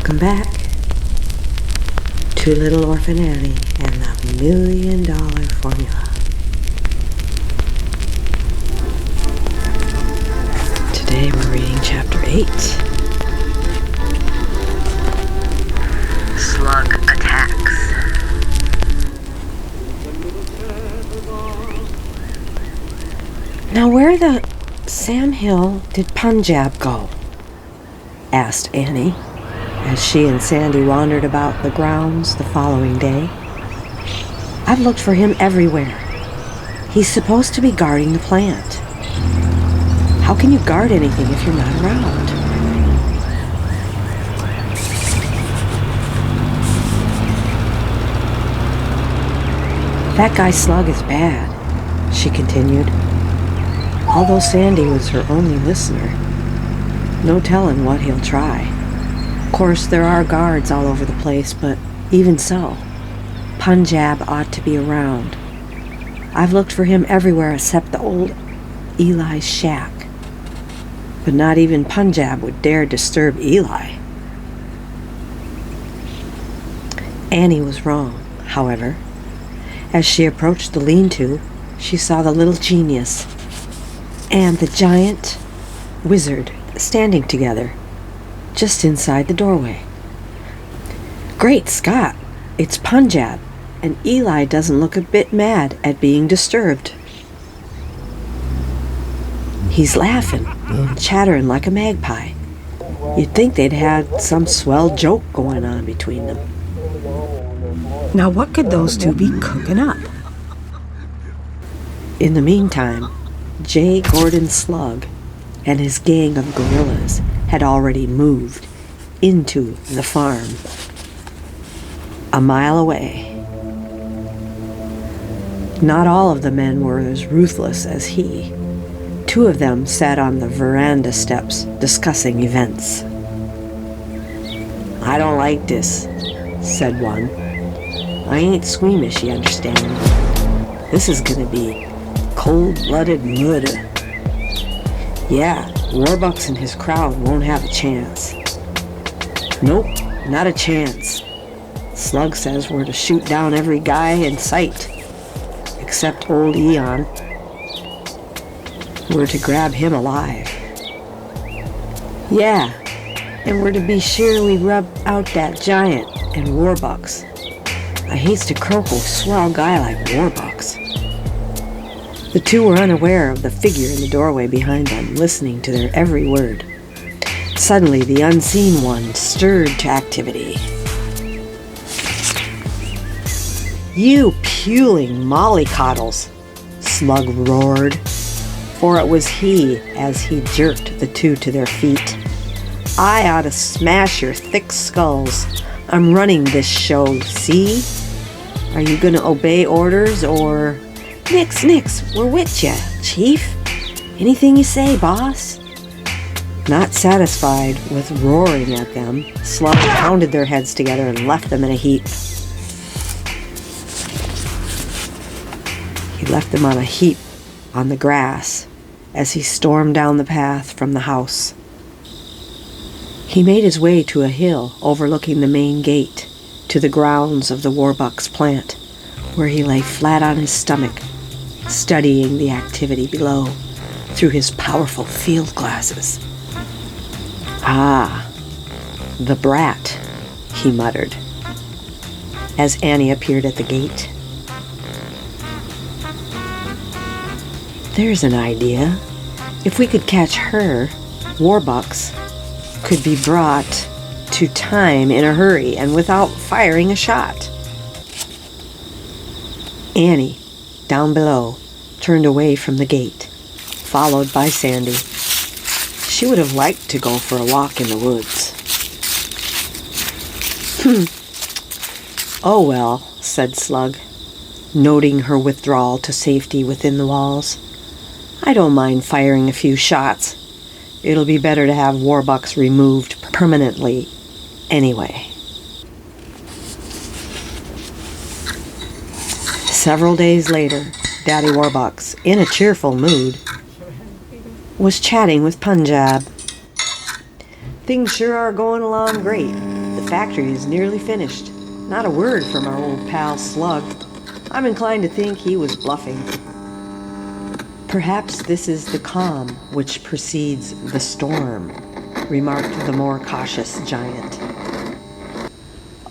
Welcome back to Little Orphan Annie and the $1 Million Formula. Today we're reading Chapter 8. Slug Attacks. Now where the Sam Hill did Punjab go? Asked Annie, as she and Sandy wandered about the grounds the following day. I've looked for him everywhere. He's supposed to be guarding the plant. How can you guard anything if you're not around? That guy Slug is bad, she continued. Although Sandy was her only listener, no telling what he'll try. Of course, there are guards all over the place, but even so, Punjab ought to be around. I've looked for him everywhere except the old Eli's shack. But not even Punjab would dare disturb Eli. Annie was wrong, however. As she approached the lean-to, she saw the little genius and the giant wizard standing together just inside the doorway. Great Scott, it's Punjab, and Eli doesn't look a bit mad at being disturbed. He's laughing and chattering like a magpie. You'd think they'd had some swell joke going on between them. Now what could those two be cooking up? In the meantime, J. Gordon Slug and his gang of gorillas had already moved into the farm a mile away. Not all of the men were as ruthless as he. Two of them sat on the veranda steps discussing events. I don't like this, said one. I ain't squeamish, you understand. This is gonna be cold-blooded murder. Yeah, Warbucks and his crowd won't have a chance. Nope, not a chance. Slug says we're to shoot down every guy in sight, except old Eon. We're to grab him alive. Yeah, and we're to be sure we rub out that giant and Warbucks. I hates to croak a swell guy like Warbucks. The two were unaware of the figure in the doorway behind them, listening to their every word. Suddenly, the unseen one stirred to activity. You puling mollycoddles, Slug roared, for it was he as he jerked the two to their feet. I ought to smash your thick skulls. I'm running this show, see? Are you gonna obey orders or... Nix, we're with ya, Chief. Anything you say, boss? Not satisfied with roaring at them, Slug pounded their heads together and left them in a heap. He left them on a heap on the grass as he stormed down the path from the house. He made his way to a hill overlooking the main gate to the grounds of the Warbucks plant, where he lay flat on his stomach, studying the activity below through his powerful field glasses. Ah, the brat, he muttered, as Annie appeared at the gate. There's an idea. If we could catch her, Warbucks could be brought to time in a hurry and without firing a shot. Annie, down below, turned away from the gate, followed by Sandy. She would have liked to go for a walk in the woods. Oh well, said Slug, noting her withdrawal to safety within the walls. I don't mind firing a few shots. It'll be better to have Warbucks removed permanently anyway. Several days later, Daddy Warbucks, in a cheerful mood, was chatting with Punjab. Things sure are going along great. The factory is nearly finished. Not a word from our old pal Slug. I'm inclined to think he was bluffing. Perhaps this is the calm which precedes the storm, remarked the more cautious giant.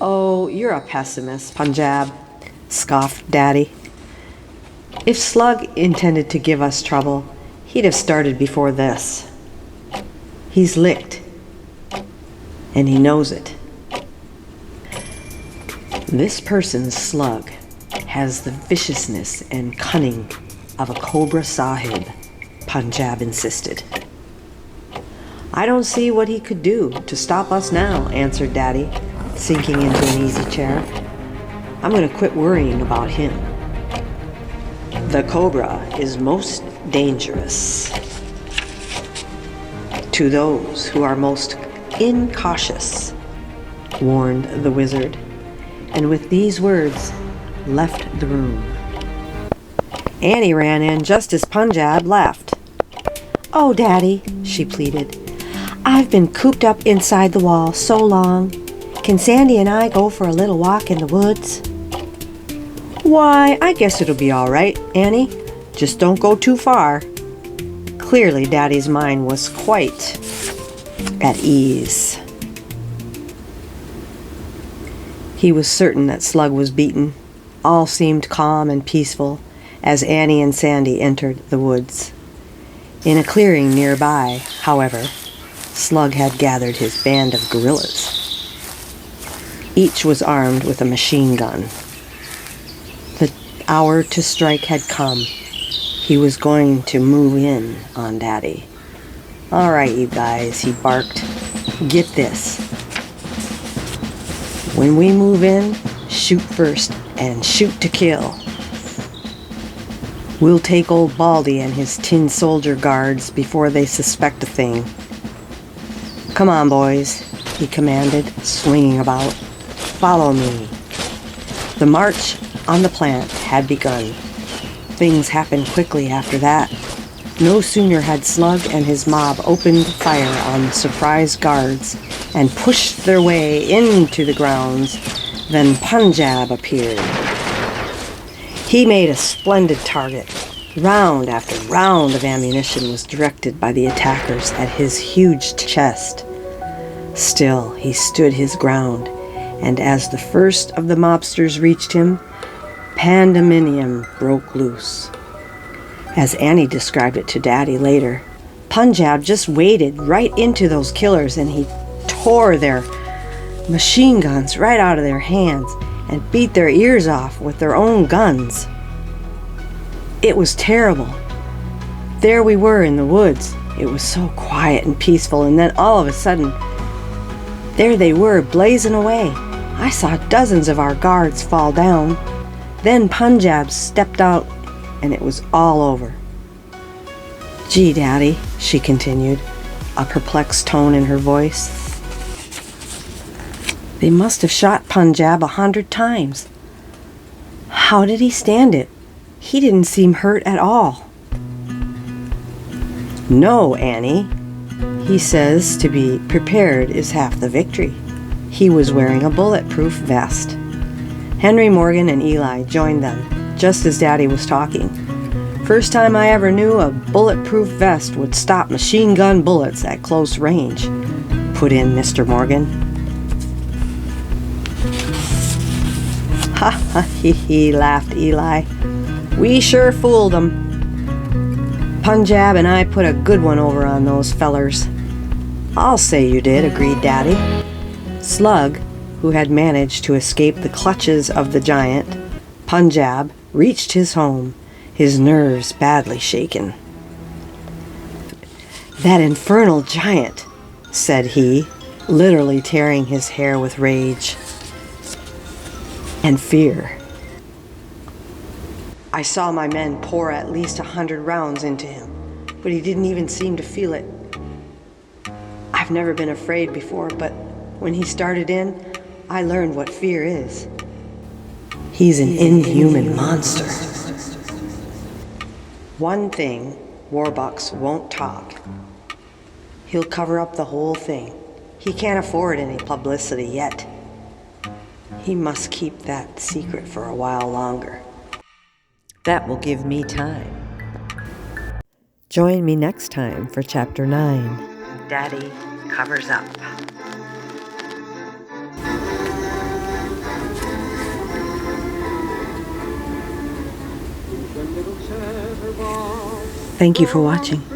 Oh, you're a pessimist, Punjab, scoffed Daddy. If Slug intended to give us trouble, he'd have started before this. He's licked, and he knows it. This person's Slug has the viciousness and cunning of a Cobra Sahib, Punjab insisted. I don't see what he could do to stop us now, answered Daddy, sinking into an easy chair. I'm going to quit worrying about him. The Cobra is most dangerous to those who are most incautious, warned the wizard, and with these words left the room. Annie ran in just as Punjab left. Oh, Daddy, she pleaded. I've been cooped up inside the wall so long. Can Sandy and I go for a little walk in the woods? Why, I guess it'll be all right, Annie. Just don't go too far. Clearly, Daddy's mind was quite at ease. He was certain that Slug was beaten. All seemed calm and peaceful as Annie and Sandy entered the woods. In a clearing nearby, however, Slug had gathered his band of guerrillas. Each was armed with a machine gun. The hour to strike had come. He was going to move in on Daddy. All right, you guys, he barked. Get this. When we move in, shoot first and shoot to kill. We'll take old Baldy and his tin soldier guards before they suspect a thing. Come on, boys, he commanded, swinging about. Follow me. The march on the plant had begun. Things happened quickly after that. No sooner had Slug and his mob opened fire on the surprise guards and pushed their way into the grounds than Punjab appeared. He made a splendid target. Round after round of ammunition was directed by the attackers at his huge chest. Still, he stood his ground, and as the first of the mobsters reached him, pandemonium broke loose. As Annie described it to Daddy later, Punjab just waded right into those killers and he tore their machine guns right out of their hands and beat their ears off with their own guns. It was terrible. There we were in the woods. It was so quiet and peaceful, and then all of a sudden, there they were blazing away. I saw dozens of our guards fall down. Then Punjab stepped out, and it was all over. Gee, Daddy, she continued, a perplexed tone in her voice. They must have shot Punjab 100 times. How did he stand it? He didn't seem hurt at all. No, Annie. He says to be prepared is half the victory. He was wearing a bulletproof vest. Henry Morgan and Eli joined them, just as Daddy was talking. First time I ever knew a bulletproof vest would stop machine gun bullets at close range, put in Mr. Morgan. Ha ha hee hee, laughed Eli. We sure fooled them. Punjab and I put a good one over on those fellers. I'll say you did, agreed Daddy. Slug, who had managed to escape the clutches of the giant, Punjab, reached his home, his nerves badly shaken. That infernal giant, said he, literally tearing his hair with rage and fear. I saw my men pour at least 100 rounds into him, but he didn't even seem to feel it. I've never been afraid before, but when he started in, I learned what fear is. He's an inhuman monster. One thing, Warbucks won't talk. He'll cover up the whole thing. He can't afford any publicity yet. He must keep that secret for a while longer. That will give me time. Join me next time for Chapter 9. Daddy covers up. Thank you for watching.